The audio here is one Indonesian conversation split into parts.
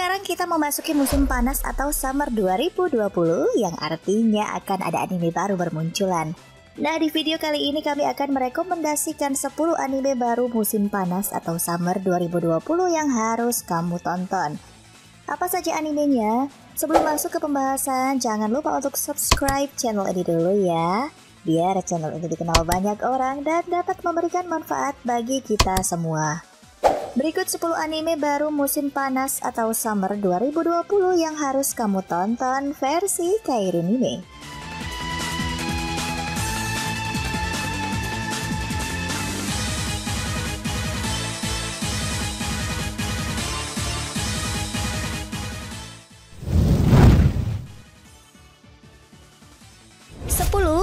Sekarang kita memasuki musim panas atau summer 2020 yang artinya akan ada anime baru bermunculan. Nah, di video kali ini kami akan merekomendasikan 10 anime baru musim panas atau summer 2020 yang harus kamu tonton. Apa saja animenya? Sebelum masuk ke pembahasan, jangan lupa untuk subscribe channel ini dulu ya, biar channel ini dikenal banyak orang dan dapat memberikan manfaat bagi kita semua. Berikut 10 anime baru musim panas atau summer 2020 yang harus kamu tonton versi Kairunime.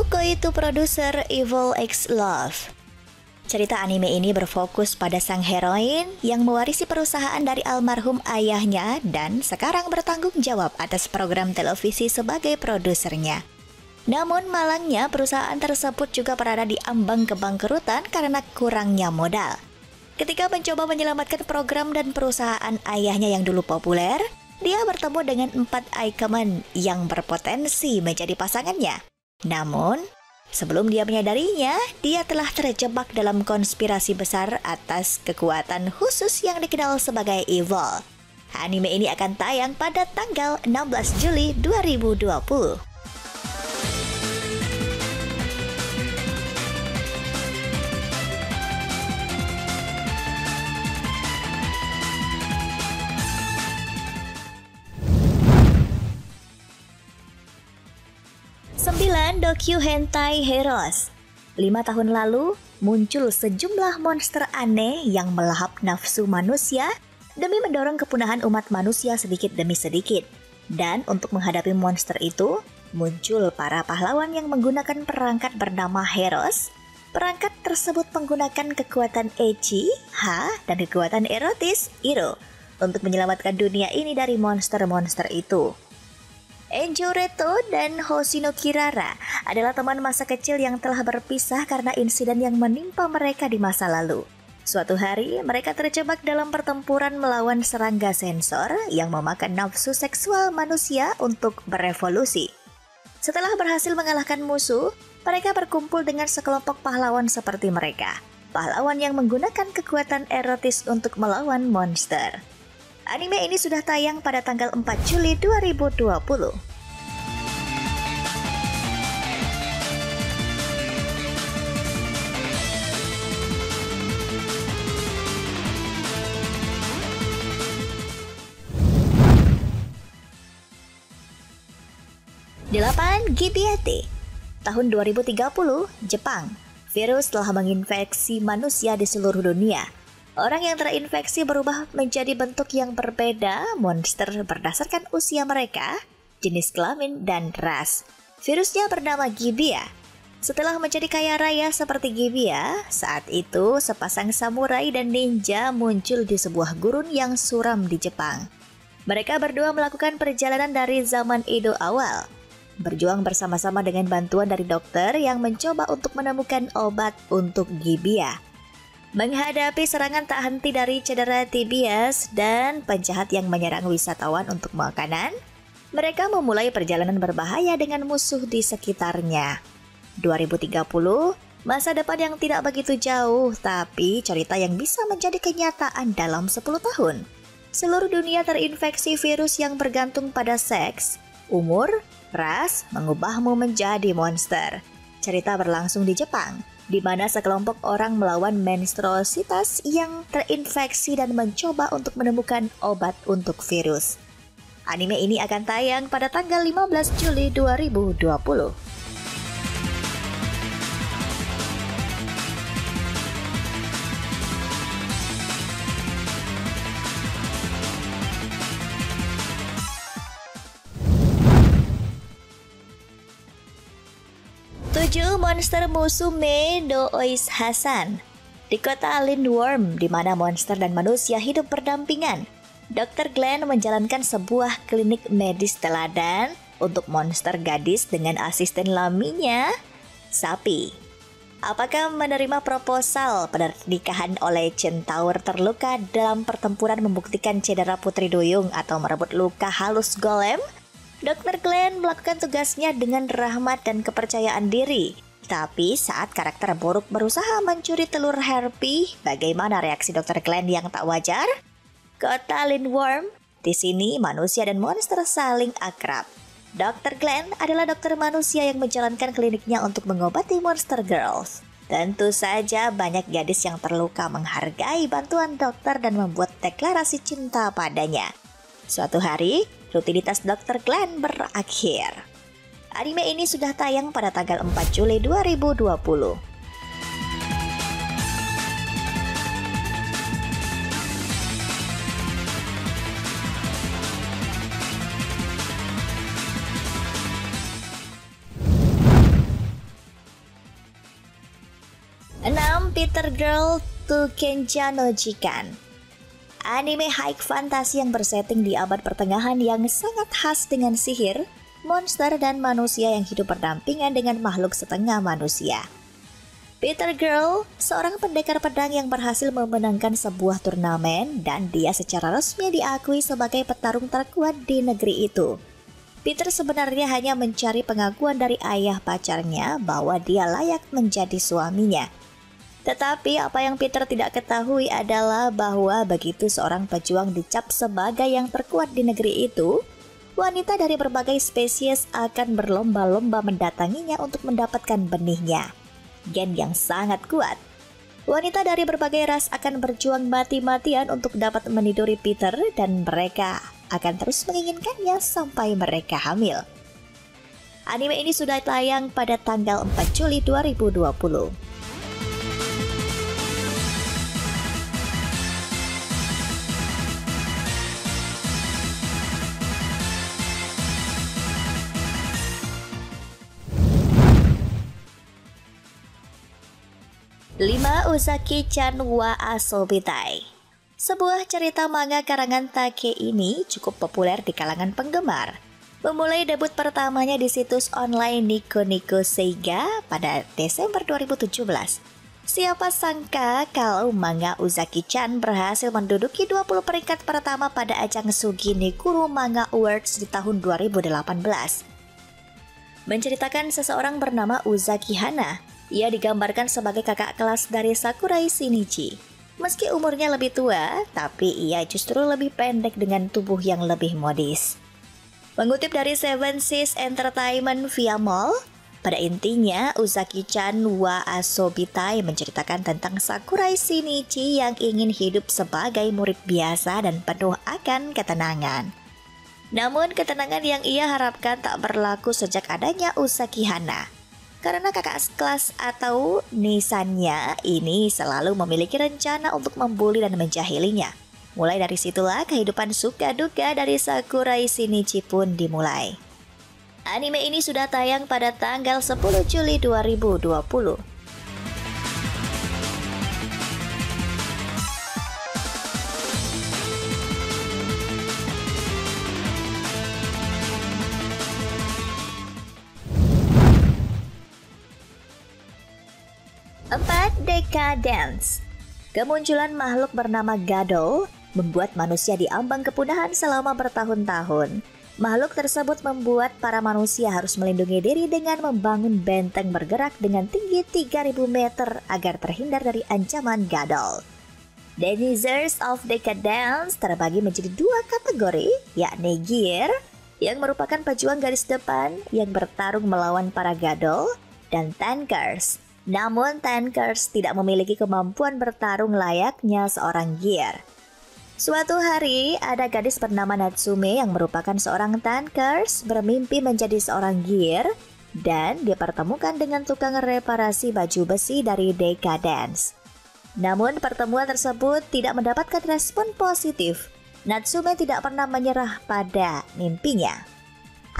Koitu Producer Evil X Love. Cerita anime ini berfokus pada sang heroin yang mewarisi perusahaan dari almarhum ayahnya dan sekarang bertanggung jawab atas program televisi sebagai produsernya. Namun malangnya perusahaan tersebut juga berada di ambang kebangkrutan karena kurangnya modal. Ketika mencoba menyelamatkan program dan perusahaan ayahnya yang dulu populer, dia bertemu dengan 4 ikemen yang berpotensi menjadi pasangannya. Namun, sebelum dia menyadarinya, dia telah terjebak dalam konspirasi besar atas kekuatan khusus yang dikenal sebagai Evil. Anime ini akan tayang pada tanggal 16 Juli 2020. Docu Hentai Heroes. 5 tahun lalu, muncul sejumlah monster aneh yang melahap nafsu manusia demi mendorong kepunahan umat manusia sedikit demi sedikit. Dan untuk menghadapi monster itu, muncul para pahlawan yang menggunakan perangkat bernama Heroes. Perangkat tersebut menggunakan kekuatan Ecchi, Ha, dan kekuatan erotis, Iro, untuk menyelamatkan dunia ini dari monster-monster itu. Enjo Reto dan Hoshino Kirara adalah teman masa kecil yang telah berpisah karena insiden yang menimpa mereka di masa lalu. Suatu hari, mereka terjebak dalam pertempuran melawan serangga sensor yang memakan nafsu seksual manusia untuk berevolusi. Setelah berhasil mengalahkan musuh, mereka berkumpul dengan sekelompok pahlawan seperti mereka. Pahlawan yang menggunakan kekuatan erotis untuk melawan monster. Anime ini sudah tayang pada tanggal 4 Juli 2020. Delapan Gibiate. Tahun 2030, Jepang. Virus telah menginfeksi manusia di seluruh dunia. Orang yang terinfeksi berubah menjadi bentuk yang berbeda monster berdasarkan usia mereka, jenis kelamin, dan ras. Virusnya bernama Gibia. Setelah menjadi kaya raya seperti Gibia, saat itu sepasang samurai dan ninja muncul di sebuah gurun yang suram di Jepang. Mereka berdua melakukan perjalanan dari zaman Edo awal, berjuang bersama-sama dengan bantuan dari dokter yang mencoba untuk menemukan obat untuk Gibia. Menghadapi serangan tak henti dari cedera tibias dan penjahat yang menyerang wisatawan untuk makanan, mereka memulai perjalanan berbahaya dengan musuh di sekitarnya. 2030, masa depan yang tidak begitu jauh, tapi cerita yang bisa menjadi kenyataan dalam 10 tahun. Seluruh dunia terinfeksi virus yang bergantung pada seks, umur, ras, mengubahmu menjadi monster. Cerita berlangsung di Jepang, di mana sekelompok orang melawan menstruositas yang terinfeksi dan mencoba untuk menemukan obat untuk virus. Anime ini akan tayang pada tanggal 15 Juli 2020. Monster Musume no Ois Hasan. Di kota Lindworm, di mana monster dan manusia hidup berdampingan, Dr. Glenn menjalankan sebuah klinik medis teladan untuk monster gadis dengan asisten laminya, sapi. Apakah menerima proposal pernikahan oleh centaur terluka dalam pertempuran membuktikan cedera Putri Duyung atau merebut luka halus golem? Dr. Glenn melakukan tugasnya dengan rahmat dan kepercayaan diri. Tapi saat karakter buruk berusaha mencuri telur Harpy, bagaimana reaksi Dr. Glenn yang tak wajar? Kota Lindworm, di sini manusia dan monster saling akrab. Dr. Glenn adalah dokter manusia yang menjalankan kliniknya untuk mengobati monster girls. Tentu saja banyak gadis yang terluka menghargai bantuan dokter dan membuat deklarasi cinta padanya. Suatu hari, rutinitas Dr. Glenn berakhir. Anime ini sudah tayang pada tanggal 4 Juli 2020. 6. Peter Girl to Kenja no Jikan. Anime high fantasi yang bersetting di abad pertengahan yang sangat khas dengan sihir, monster dan manusia yang hidup berdampingan dengan makhluk setengah manusia. Peter Girl, seorang pendekar pedang yang berhasil memenangkan sebuah turnamen dan dia secara resmi diakui sebagai petarung terkuat di negeri itu. Peter sebenarnya hanya mencari pengakuan dari ayah pacarnya bahwa dia layak menjadi suaminya. Tetapi apa yang Peter tidak ketahui adalah bahwa begitu seorang pejuang dicap sebagai yang terkuat di negeri itu, wanita dari berbagai spesies akan berlomba-lomba mendatanginya untuk mendapatkan benihnya, gen yang sangat kuat. Wanita dari berbagai ras akan berjuang mati-matian untuk dapat meniduri Peter dan mereka akan terus menginginkannya sampai mereka hamil. Anime ini sudah tayang pada tanggal 4 Juli 2020. 5. Uzaki-chan wa Asobitai. Sebuah cerita manga karangan Take ini cukup populer di kalangan penggemar. Memulai debut pertamanya di situs online Nico Nico Seiga pada Desember 2017. Siapa sangka kalau manga Uzaki-chan berhasil menduduki 20 peringkat pertama pada ajang Sugi Nikuru Manga Awards di tahun 2018. Menceritakan seseorang bernama Uzaki Hana. Ia digambarkan sebagai kakak kelas dari Sakurai Shinichi. Meski umurnya lebih tua, tapi ia justru lebih pendek dengan tubuh yang lebih modis. Mengutip dari Seven Seas Entertainment via Mall, pada intinya Uzaki-chan wa Asobitai menceritakan tentang Sakurai Shinichi yang ingin hidup sebagai murid biasa dan penuh akan ketenangan. Namun ketenangan yang ia harapkan tak berlaku sejak adanya Uzaki Hana. Karena kakak kelas atau nisannya ini selalu memiliki rencana untuk membuli dan menjahilinya. Mulai dari situlah kehidupan suka duka dari Sakurai Shinichi pun dimulai. Anime ini sudah tayang pada tanggal 10 Juli 2020. 4. Decadence. Kemunculan makhluk bernama Gadol membuat manusia diambang kepunahan selama bertahun-tahun. Makhluk tersebut membuat para manusia harus melindungi diri dengan membangun benteng bergerak dengan tinggi 3000 meter agar terhindar dari ancaman Gadol. Denizers of Decadence terbagi menjadi dua kategori, yakni Gear, yang merupakan pejuang garis depan yang bertarung melawan para Gadol, dan Tankers. Namun Tankers tidak memiliki kemampuan bertarung layaknya seorang Gear. Suatu hari, ada gadis bernama Natsume yang merupakan seorang Tankers bermimpi menjadi seorang Gear dan dipertemukan dengan tukang reparasi baju besi dari Decadence. Namun pertemuan tersebut tidak mendapatkan respon positif. Natsume tidak pernah menyerah pada mimpinya.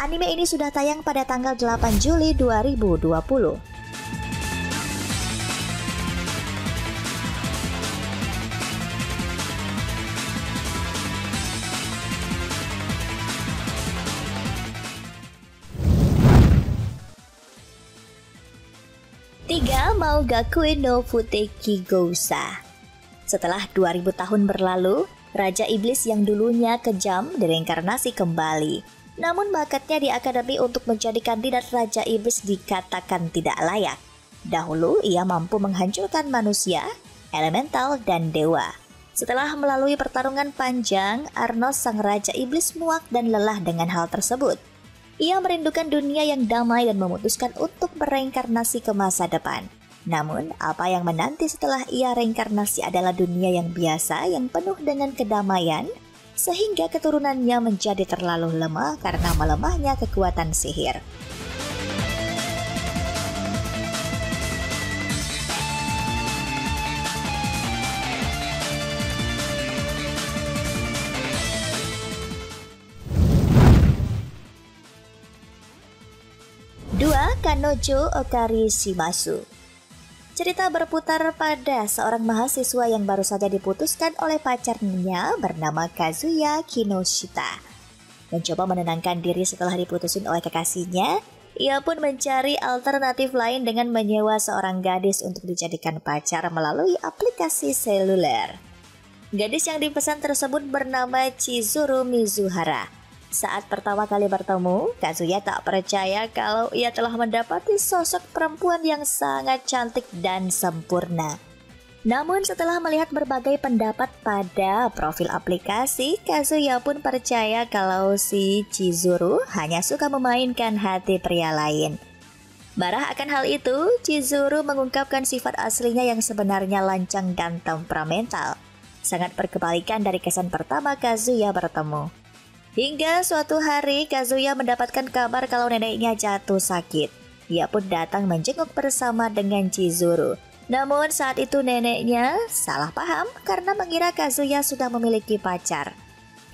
Anime ini sudah tayang pada tanggal 8 Juli 2020. 3. Niga Maugakue no Futeki Gousa. Setelah 2000 tahun berlalu, Raja Iblis yang dulunya kejam direinkarnasi kembali. Namun bakatnya di akademi untuk menjadi kandidat Raja Iblis dikatakan tidak layak. Dahulu ia mampu menghancurkan manusia, elemental, dan dewa. Setelah melalui pertarungan panjang, Arnos sang Raja Iblis muak dan lelah dengan hal tersebut. Ia merindukan dunia yang damai dan memutuskan untuk bereinkarnasi ke masa depan. Namun, apa yang menanti setelah ia reinkarnasi adalah dunia yang biasa yang penuh dengan kedamaian, sehingga keturunannya menjadi terlalu lemah karena melemahnya kekuatan sihir. Kanojo Okari Shimasu. Cerita berputar pada seorang mahasiswa yang baru saja diputuskan oleh pacarnya bernama Kazuya Kinoshita. Mencoba menenangkan diri setelah diputusin oleh kekasihnya, ia pun mencari alternatif lain dengan menyewa seorang gadis untuk dijadikan pacar melalui aplikasi seluler. Gadis yang dipesan tersebut bernama Chizuru Mizuhara. Saat pertama kali bertemu, Kazuya tak percaya kalau ia telah mendapati sosok perempuan yang sangat cantik dan sempurna. Namun setelah melihat berbagai pendapat pada profil aplikasi, Kazuya pun percaya kalau si Chizuru hanya suka memainkan hati pria lain. Marah akan hal itu, Chizuru mengungkapkan sifat aslinya yang sebenarnya lancang dan temperamental. Sangat berkebalikan dari kesan pertama Kazuya bertemu. Hingga suatu hari Kazuya mendapatkan kabar kalau neneknya jatuh sakit. Ia pun datang menjenguk bersama dengan Chizuru. Namun saat itu neneknya salah paham karena mengira Kazuya sudah memiliki pacar.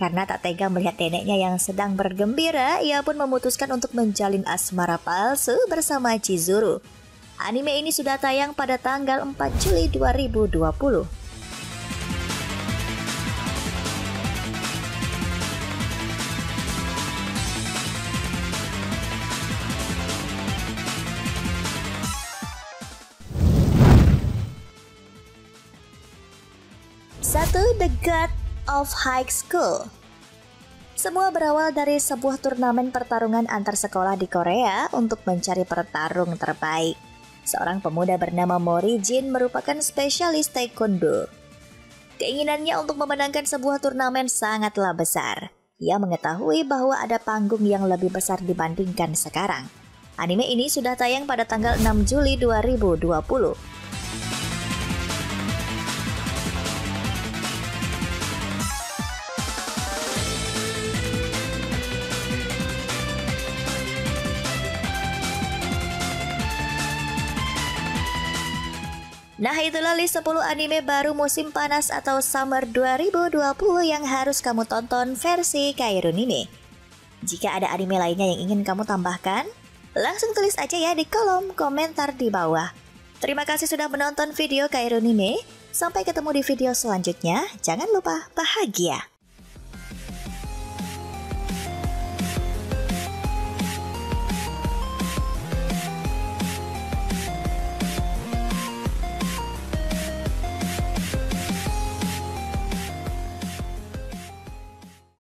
Karena tak tega melihat neneknya yang sedang bergembira, ia pun memutuskan untuk menjalin asmara palsu bersama Chizuru. Anime ini sudah tayang pada tanggal 4 Juli 2020. The God of High School. Semua berawal dari sebuah turnamen pertarungan antar sekolah di Korea untuk mencari petarung terbaik. Seorang pemuda bernama Mori Jin merupakan spesialis taekwondo. Keinginannya untuk memenangkan sebuah turnamen sangatlah besar. Ia mengetahui bahwa ada panggung yang lebih besar dibandingkan sekarang. Anime ini sudah tayang pada tanggal 6 Juli 2020. Nah, itulah list 10 anime baru musim panas atau Summer 2020 yang harus kamu tonton versi Kairunime. Jika ada anime lainnya yang ingin kamu tambahkan, langsung tulis aja ya di kolom komentar di bawah. Terima kasih sudah menonton video Kairunime. Sampai ketemu di video selanjutnya. Jangan lupa bahagia.